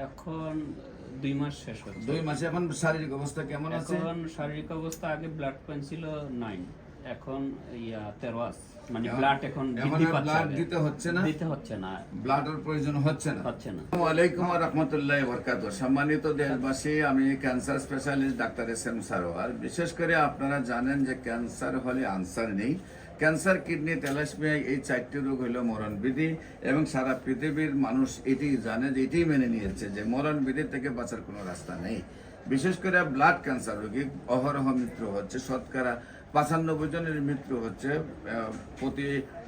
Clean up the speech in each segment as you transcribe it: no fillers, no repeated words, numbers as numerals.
এখন 2 মাস শেষ হচ্ছে। 2 মাসে এখন শারীরিক অবস্থা কেমন আছে? এখন শারীরিক অবস্থা আগে ব্লাড পয়েন্ট ছিল 9, এখন 13 আছে। মানে ব্লাড এখন বৃদ্ধি পাচ্ছে, ব্লাড দিতে হচ্ছে না, ব্লাডের প্রয়োজন হচ্ছে না। আসসালামু আলাইকুম ওয়া রাহমাতুল্লাহি ওয়া বারাকাতুহু। সম্মানিত দেশবাসী, আমি cancer specialist doctor SM. Sarwar. বিশেষ করে আপনারা জানেন যে ক্যান্সার হলে আনসার নেই। ক্যান্সার, কিডনি, থ্যালাসেমিয়া, এই 4টি রোগ হলো মরণবিধি, এবং সারা পৃথিবীর মানুষ এটি জানে, যে এটি মেনে নিয়েছে যে মরণবিধি থেকে বাঁচার কোনো রাস্তা নেই। বিশেষ করে ব্লাড ক্যান্সার রোগী অহরহ মৃত্যু হচ্ছে, শতকরা 95 জনের মৃত্যু হচ্ছে প্রতি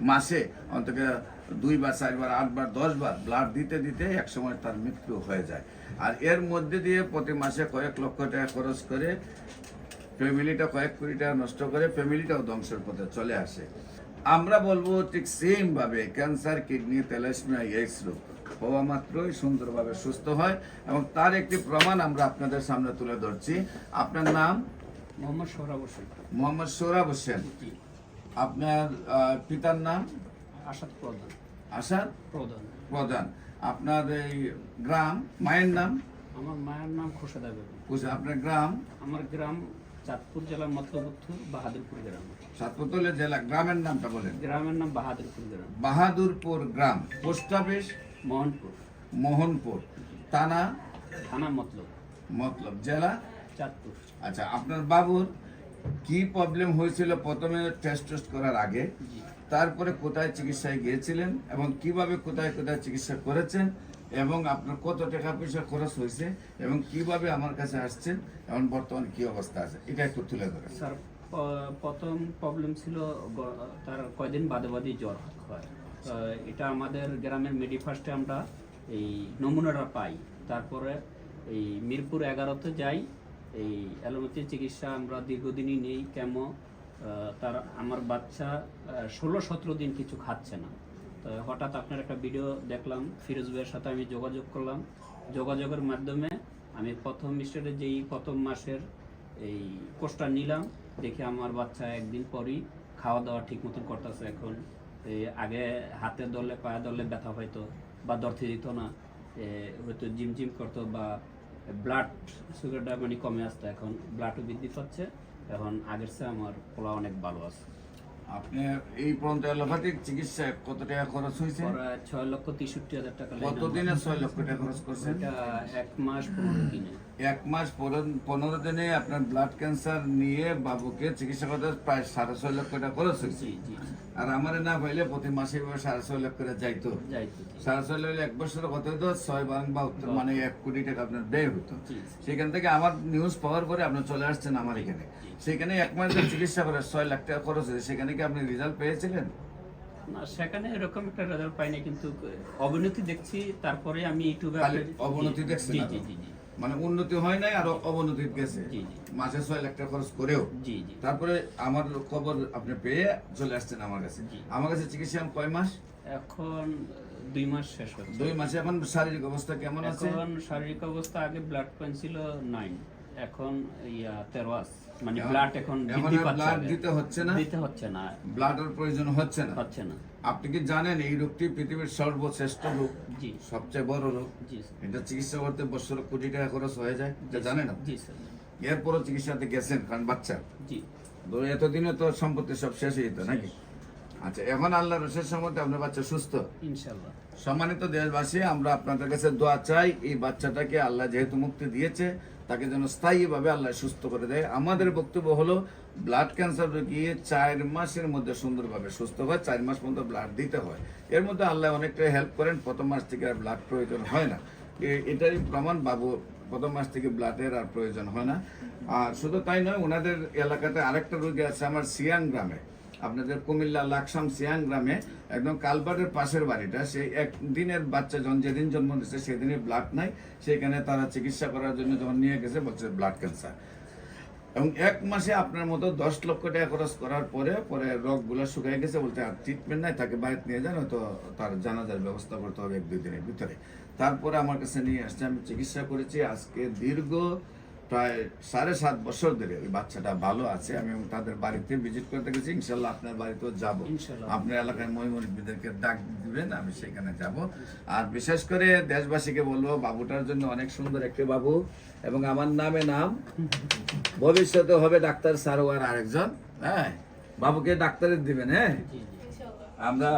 মাসে। অন্তত 2 বার, 4 বার, 8 বার, 10 বার ব্লাড দিতে দিতে একসময় তার মৃত্যু হয়ে যায়। আর এর মধ্যে দিয়ে প্রতি মাসে কয়েক লক্ষ টাকা খরচ করে ফ্যামিলিটা, কয়েক কোটি টাকা নষ্ট করে ফ্যামিলিটাও ধ্বংসের পথে চলে আসে। আমরা বলবো ঠিক সেম ভাবে ক্যান্সার, কিডনি, থ্যালাসেমিয়া, এইডস রোগ হওয়া মাত্রই সুন্দরভাবে সুস্থ হয়, এবং তার একটি প্রমাণ আমরা আপনাদের সামনে তুলে ধরছি। আপনার নাম? মোহাম্মদ সোহরাব হোসেন। মোহাম্মদ সোহরাব হোসেন। আপনার পিতার নাম? আসাদ প্রধান। আসাদ প্রধান। প্রধান। আপনার এই গ্রাম, মায়ের নাম? আমার মায়ের নাম খোরশেদা বেগম। আপনার গ্রাম? আমার গ্রাম চাঁদপুর জেলার মতলবুত্থু বাহাদুরপুর গ্রাম। চাঁদপুর জেলা। গ্রামের নামটা বলেন। গ্রামের নাম বাহাদুরপুর গ্রাম। বাহাদুরপুর গ্রাম। Post office? মোহনপুর। মোহনপুর। থানা? থানা মতলব। জেলা? চাঁদপুর। আচ্ছা, আপনার বাবুর কি প্রবলেম হয়েছিল প্রথমে টেস্ট করার আগে? তারপরে কোথায় চিকিৎসায় গিয়েছিলেন, এবং কিভাবে কোথায় কোথায় চিকিৎসা করেছেন, এবং আপনার কত টাকা পয়সা খরচ হয়েছে, এবং কিভাবে আমার কাছে আসছেন, এবং বর্তমানে কি অবস্থা আছে, এটা একটু তুলে ধরেন। স্যার, প্রথম প্রবলেম ছিল তার কয়দিন বাদে বাদে জ্বর হয়। এটা আমাদের গ্রামের মেডিফার্স্টে আমরা এই নমুনাটা পাই। তারপরে এই মিরপুর 11-তে যাই, এই অ্যালোপ্যাথি চিকিৎসা আমরা দীর্ঘদিনই নেই। কেমো তার আমার বাচ্চা 16-17 দিন কিছু খাচ্ছে না। তো হঠাৎ আপনার একটা ভিডিও দেখলাম, ফিরোজ ভাইয়ের সাথে আমি যোগাযোগ করলাম। যোগাযোগের মাধ্যমে আমি প্রথম স্টেজে যেই প্রথম মাসের এই কোর্সটা নিলাম, দেখে আমার বাচ্চা একদিন পরই খাওয়া দাওয়া ঠিক মতন করতেছে। এখন আগে হাতে ধরলে, পায়ে ধরলে ব্যথা হইতো বা ধরতে দিত না, হয়তো জিম করতো, বা ব্লাড সুগারটা মানে কমে আসতো। এখন ব্লাডও বৃদ্ধি পাচ্ছে, এখন আগের চেয়ে আমার পোলা অনেক ভালো আছে। আপনি এই পর্যন্ত অ্যালোপ্যাথিক চিকিৎসায় কত টাকা খরচ হয়েছে? প্রায় 6,63,000 টাকা। কতদিনে 6 লক্ষ টাকা খরচ করছেন? 1 মাস 15 দিনে। 1 মাস 15 দিনে আপনার ব্লাড ক্যান্সার নিয়ে বাবুকে চিকিৎসা করতে প্রায় 6.5 লক্ষ টাকা খরচ হয়েছে। আর আমার না পাইলে প্রতি মাসে 6.5 লক্ষ করে যাইতো। 6.5 হলে 1 বছর কত হতো? 6 মানে 1 কোটি টাকা আপনার ব্যয় হতো। সেখান থেকে আমার নিউজ পাওয়ার পরে আপনি চলে আসছেন আমার এখানে। সেখানে 1 মাস চিকিৎসা করে 6 লাখ টাকা খরচ হয়েছে। সেখানে কি আপনি রেজাল্ট পেয়েছিলেন? না, সেখানে এরকম একটা রেজাল্ট পাইনি, কিন্তু অবনতি দেখছি। তারপরে আমি ইউটিউবে অবনতি দেখছেন? মানে উন্নতি হয় নাই, আর অবনতি গেছে। মাসে 6 লাখ টাকা খরচ করেও। তারপরে আমার খবর আপনি পেয়ে চলে আসছেন আমার কাছে। আমার কাছে চিকিৎসা কয় মাস? এখন 2 মাস শেষ হচ্ছে। 2 মাসে এখন শারীরিক অবস্থা কেমন আছে? এখন শারীরিক অবস্থা আগে ব্লাড পয়েন্ট ছিল 9, এখন 13 আছে। মানে ব্লাড এখন বৃদ্ধি পাচ্ছে, ব্লাড দিতে হচ্ছে না, ব্লাডের প্রয়োজন হচ্ছে না। আপনি কি জানেন এই রোগটি পৃথিবীর সর্বশ্রেষ্ঠ রোগ? জি। সবচেয়ে বড় রোগ। এটা চিকিৎসা করতে বছর কোটি টাকা খরচ হয়ে যায়, এটা জানেন আপনি? জি স্যার। এরপরও চিকিৎসাতে গেছেন, কারণ বাচ্চা। জি। তো এতদিনে তো সম্পত্তি সব শেষ হয়ে যেত নাকি? আচ্ছা, এখন আল্লাহর রসের সম্মতে আপনার বাচ্চা সুস্থ ইনশাআল্লাহ। সম্মানিত দেশবাসী, আমরা আপনাদের কাছে দোয়া চাই, এই বাচ্চাটাকে আল্লাহ যেহেতু মুক্তি দিয়েছে, তাকে যেন স্থায়ীভাবে আল্লাহ সুস্থ করে দেয়। আমাদের বক্তব্য হলো, ব্লাড ক্যান্সার রোগী 4 মাসের মধ্যে সুন্দরভাবে সুস্থ হয়। 4 মাস পর্যন্ত ব্লাড দিতে হয়। এর মধ্যে আল্লাহ অনেকটাই হেল্প করেন। প্রথম মাস থেকে আর ব্লাড প্রয়োজন হয় না। এটারই প্রমাণ, বাবু প্রথম মাস থেকে ব্লাডের আর প্রয়োজন হয় না। আর শুধু তাই নয়, ওনাদের এলাকাতে আরেকটা রোগী আছে আমার সিয়াং গ্রামে, আপনাদের কুমিল্লা লাকসাম সিয়াং গ্রামে, একদম কালবারের পাশের বাড়িটা। সেই একদিনের বাচ্চা যেদিন জন্ম নিচ্ছে সেদিনে ব্লাড নাই। সেখানে তারা চিকিৎসা করার জন্য যখন নিয়ে গেছে, বলছে ব্লাড ক্যান্সার। এবং 1 মাসে আপনার মতো 10 লক্ষ টাকা খরচ করার পরে রোগগুলো শুকিয়ে গেছে, বলতে আর ট্রিটমেন্ট নাই, তাকে বাইরে নিয়ে যান, হয়তো তার জানাজার ব্যবস্থা করতে হবে 1-2 দিনের ভিতরে। তারপরে আমার কাছে নিয়ে আসছে, আমি চিকিৎসা করেছি। আজকে দীর্ঘ প্রায় 7.5 বছর ধরে ওই বাচ্চাটা ভালো আছে। আমি তাদের বাড়িতে ভিজিট করতে গেছি, ইনশাল্লাহ আপনার বাড়িতেও যাবো। ইনশাল্লাহ। আপনার এলাকায় মহিমুরব্বীদেরকে ডাক দিবেন, আমি সেখানে যাব। আর বিশেষ করে দেশবাসীকে বলবো, বাবুটার জন্য অনেক সুন্দর একটি বাবু, এবং আমার নামে নাম, ভবিষ্যতে হবে ডাক্তার সারোয়ার আরেকজন। হ্যাঁ, বাবুকে ডাক্তারের দিবেন। হ্যাঁ, আমরা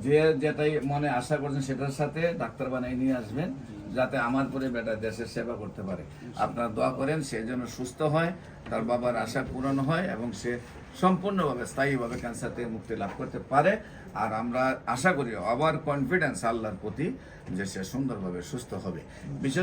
যে যেটাই মনে আশা করছেন সেটার সাথে ডাক্তার বানাই নিয়ে আসবেন, যাতে আমার পরে বেটা দেশের সেবা করতে পারে। আপনারা দোয়া করেন সে যেন সুস্থ হয়, তার বাবার আশা পূরণ হয়, এবং সে সম্পূর্ণভাবে স্থায়ীভাবে ক্যান্সার থেকে মুক্তি লাভ করতে পারে। আর আমরা আশা করি, আবার কনফিডেন্স আল্লাহর প্রতি, যে সে সুন্দরভাবে সুস্থ হবে। বিশেষ